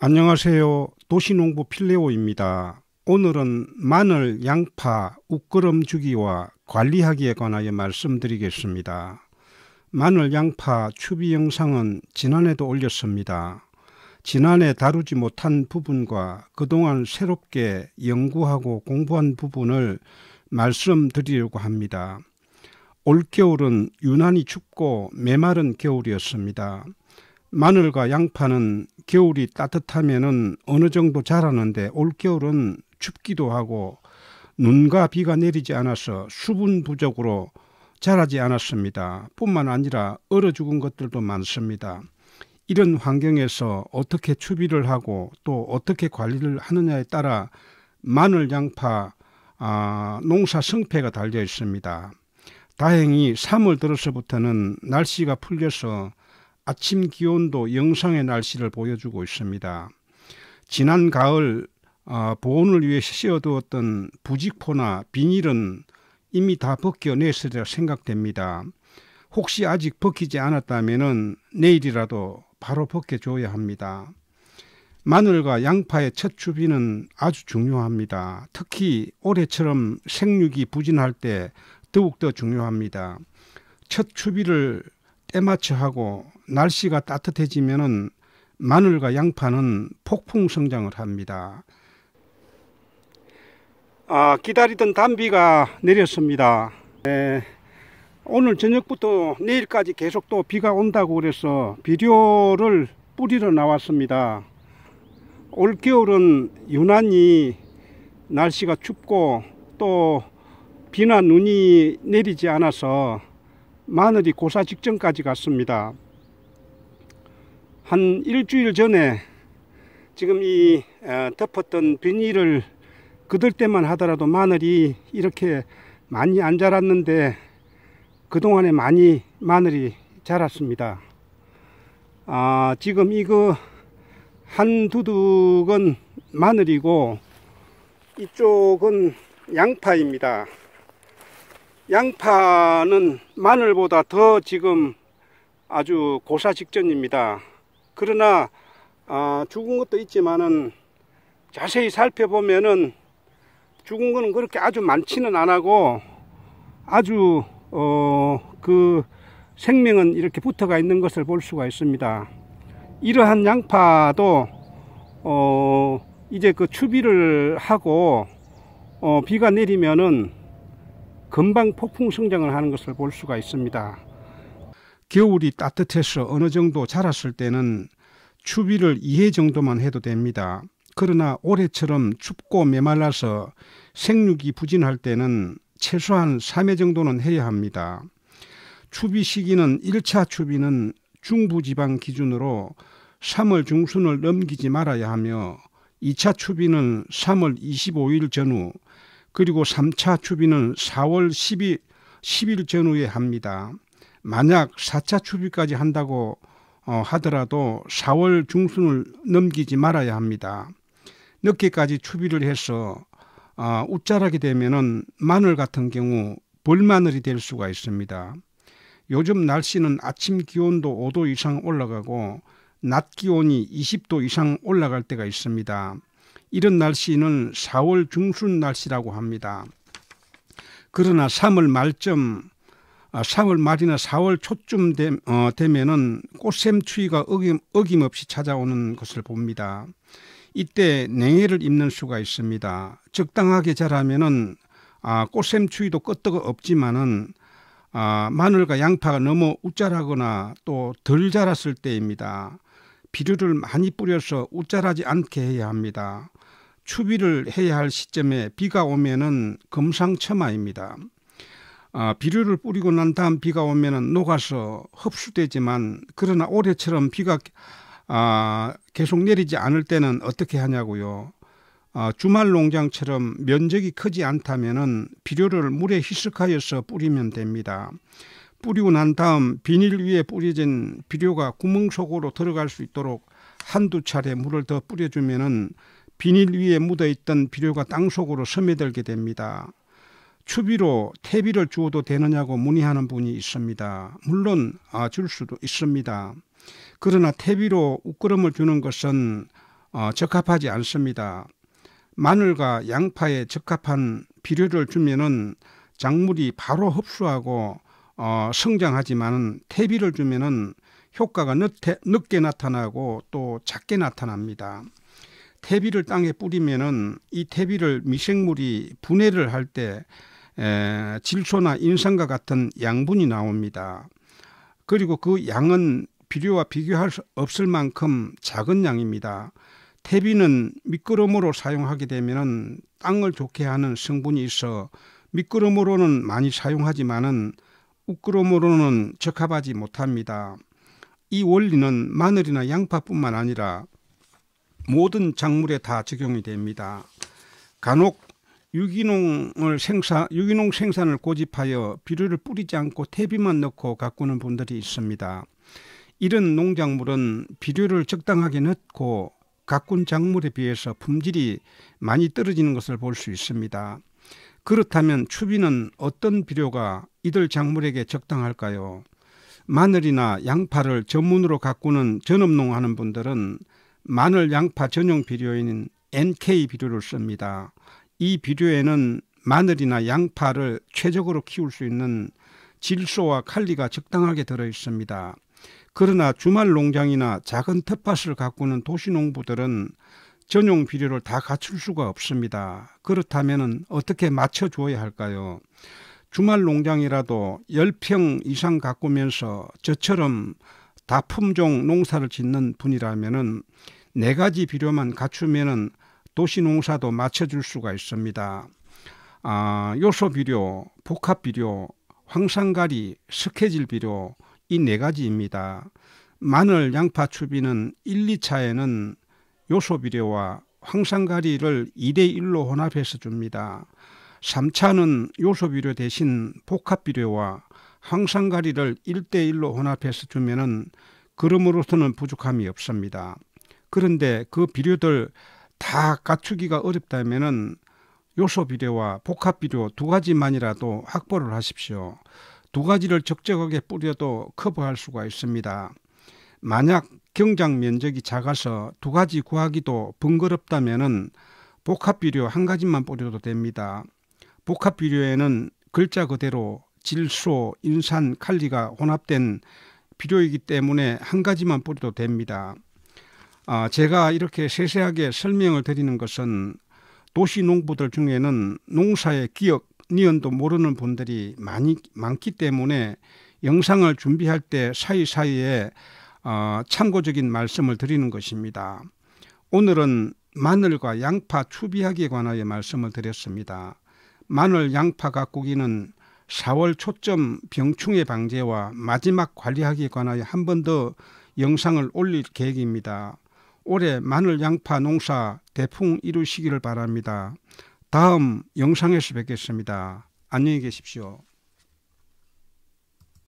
안녕하세요. 도시농부 필레오입니다. 오늘은 마늘, 양파, 웃거름 주기와 관리하기에 관하여 말씀드리겠습니다. 마늘, 양파 추비 영상은 지난해도 올렸습니다. 지난해 다루지 못한 부분과 그동안 새롭게 연구하고 공부한 부분을 말씀드리려고 합니다. 올겨울은 유난히 춥고 메마른 겨울이었습니다. 마늘과 양파는 겨울이 따뜻하면 어느 정도 자라는데 올겨울은 춥기도 하고 눈과 비가 내리지 않아서 수분 부족으로 자라지 않았습니다. 뿐만 아니라 얼어 죽은 것들도 많습니다. 이런 환경에서 어떻게 추비를 하고 또 어떻게 관리를 하느냐에 따라 마늘, 양파 농사 성패가 달려 있습니다. 다행히 3월 들어서부터는 날씨가 풀려서 아침 기온도 영상의 날씨를 보여주고 있습니다. 지난 가을 보온을 위해 씌워두었던 부직포나 비닐은 이미 다 벗겨냈으리라 생각됩니다. 혹시 아직 벗기지 않았다면 내일이라도 바로 벗겨줘야 합니다. 마늘과 양파의 첫 추비는 아주 중요합니다. 특히 올해처럼 생육이 부진할 때 더욱더 중요합니다. 첫 추비를 때맞춰 하고 날씨가 따뜻해지면 마늘과 양파는 폭풍 성장을 합니다. 기다리던 단비가 내렸습니다. 오늘 저녁부터 내일까지 계속 또 비가 온다고 그래서 비료를 뿌리러 나왔습니다. 올겨울은 유난히 날씨가 춥고 또 비나 눈이 내리지 않아서 마늘이 고사 직전까지 갔습니다. 한 일주일 전에 지금 이 덮었던 비닐을 그들 때만 하더라도 마늘이 이렇게 많이 안 자랐는데 그동안에 많이 마늘이 자랐습니다. 지금 이거 한 두둑은 마늘이고 이쪽은 양파입니다. 양파는 마늘보다 더 지금 아주 고사 직전입니다. 그러나 죽은 것도 있지만은 자세히 살펴보면은 죽은 거는 그렇게 아주 많지는 않고 아주 그 생명은 이렇게 붙어가 있는 것을 볼 수가 있습니다. 이러한 양파도 이제 그 추비를 하고 비가 내리면은 금방 폭풍 성장을 하는 것을 볼 수가 있습니다. 겨울이 따뜻해서 어느 정도 자랐을 때는 추비를 2회 정도만 해도 됩니다. 그러나 올해처럼 춥고 메말라서 생육이 부진할 때는 최소한 3회 정도는 해야 합니다. 추비 시기는 1차 추비는 중부지방 기준으로 3월 중순을 넘기지 말아야 하며 2차 추비는 3월 25일 전후 그리고 3차 추비는 4월 10일 전후에 합니다. 만약 4차 추비까지 한다고 하더라도 4월 중순을 넘기지 말아야 합니다. 늦게까지 추비를 해서 웃자라게 되면은 마늘 같은 경우 벌마늘이 될 수가 있습니다. 요즘 날씨는 아침 기온도 5도 이상 올라가고 낮 기온이 20도 이상 올라갈 때가 있습니다. 이런 날씨는 4월 중순 날씨라고 합니다. 그러나 3월 말이나 4월 초쯤 되면은 꽃샘 추위가 어김없이 찾아오는 것을 봅니다. 이때 냉해를 입는 수가 있습니다. 적당하게 자라면은 꽃샘 추위도 끄떡 없지만은 마늘과 양파가 너무 웃자라거나 또 덜 자랐을 때입니다. 비료를 많이 뿌려서 웃자라지 않게 해야 합니다. 추비를 해야 할 시점에 비가 오면은 금상첨화입니다. 비료를 뿌리고 난 다음 비가 오면은 녹아서 흡수되지만 그러나 올해처럼 비가 계속 내리지 않을 때는 어떻게 하냐고요. 주말 농장처럼 면적이 크지 않다면은 비료를 물에 희석하여서 뿌리면 됩니다. 뿌리고 난 다음 비닐 위에 뿌려진 비료가 구멍 속으로 들어갈 수 있도록 한두 차례 물을 더 뿌려주면은 비닐 위에 묻어있던 비료가 땅속으로 스며들게 됩니다. 추비로 퇴비를 주어도 되느냐고 문의하는 분이 있습니다. 물론 줄 수도 있습니다. 그러나 퇴비로 웃거름을 주는 것은 적합하지 않습니다. 마늘과 양파에 적합한 비료를 주면은 작물이 바로 흡수하고 성장하지만 퇴비를 주면은 효과가 늦게 나타나고 또 작게 나타납니다. 퇴비를 땅에 뿌리면은 이 퇴비를 미생물이 분해를 할 때 질소나 인산과 같은 양분이 나옵니다. 그리고 그 양은 비료와 비교할 수 없을 만큼 작은 양입니다. 퇴비는 미끄럼으로 사용하게 되면 땅을 좋게 하는 성분이 있어 미끄럼으로는 많이 사용하지만은 우끄럼으로는 적합하지 못합니다. 이 원리는 마늘이나 양파뿐만 아니라 모든 작물에 다 적용이 됩니다. 간혹 유기농 생산을 고집하여 비료를 뿌리지 않고 퇴비만 넣고 가꾸는 분들이 있습니다. 이런 농작물은 비료를 적당하게 넣고 가꾼 작물에 비해서 품질이 많이 떨어지는 것을 볼 수 있습니다. 그렇다면 추비는 어떤 비료가 이들 작물에게 적당할까요? 마늘이나 양파를 전문으로 가꾸는 전업농하는 분들은 마늘, 양파 전용 비료인 NK 비료를 씁니다. 이 비료에는 마늘이나 양파를 최적으로 키울 수 있는 질소와 칼리가 적당하게 들어 있습니다. 그러나 주말 농장이나 작은 텃밭을 가꾸는 도시농부들은 전용 비료를 다 갖출 수가 없습니다. 그렇다면 어떻게 맞춰줘야 할까요? 주말 농장이라도 10평 이상 가꾸면서 저처럼 다품종 농사를 짓는 분이라면 4가지 비료만 갖추면 도시농사도 맞춰줄 수가 있습니다. 요소비료, 복합비료, 황산가리, 스케질 비료 이 4가지입니다. 마늘, 양파 추비는 1, 2차에는 요소비료와 황산가리를 2대1로 혼합해서 줍니다. 3차는 요소비료 대신 복합비료와 황산가리를 1대1로 혼합해서 주면은 그럼으로서는 부족함이 없습니다. 그런데 그 비료들 다 갖추기가 어렵다면은 요소비료와 복합비료 2가지만이라도 확보를 하십시오. 2가지를 적절하게 뿌려도 커버할 수가 있습니다. 만약 경작 면적이 작아서 2가지 구하기도 번거롭다면은 복합비료 1가지만 뿌려도 됩니다. 복합비료에는 글자 그대로 질소, 인산, 칼리가 혼합된 비료이기 때문에 1가지만 뿌려도 됩니다. 제가 이렇게 세세하게 설명을 드리는 것은 도시 농부들 중에는 농사의 기억, 니은도 모르는 분들이 많기 때문에 영상을 준비할 때 사이사이에 참고적인 말씀을 드리는 것입니다. 오늘은 마늘과 양파 추비하기에 관하여 말씀을 드렸습니다. 마늘, 양파 가꾸기는 4월 초점 병충해 방제와 마지막 관리하기에 관하여 한 번 더 영상을 올릴 계획입니다. 올해 마늘, 양파 농사 대풍 이루시기를 바랍니다. 다음 영상에서 뵙겠습니다. 안녕히 계십시오.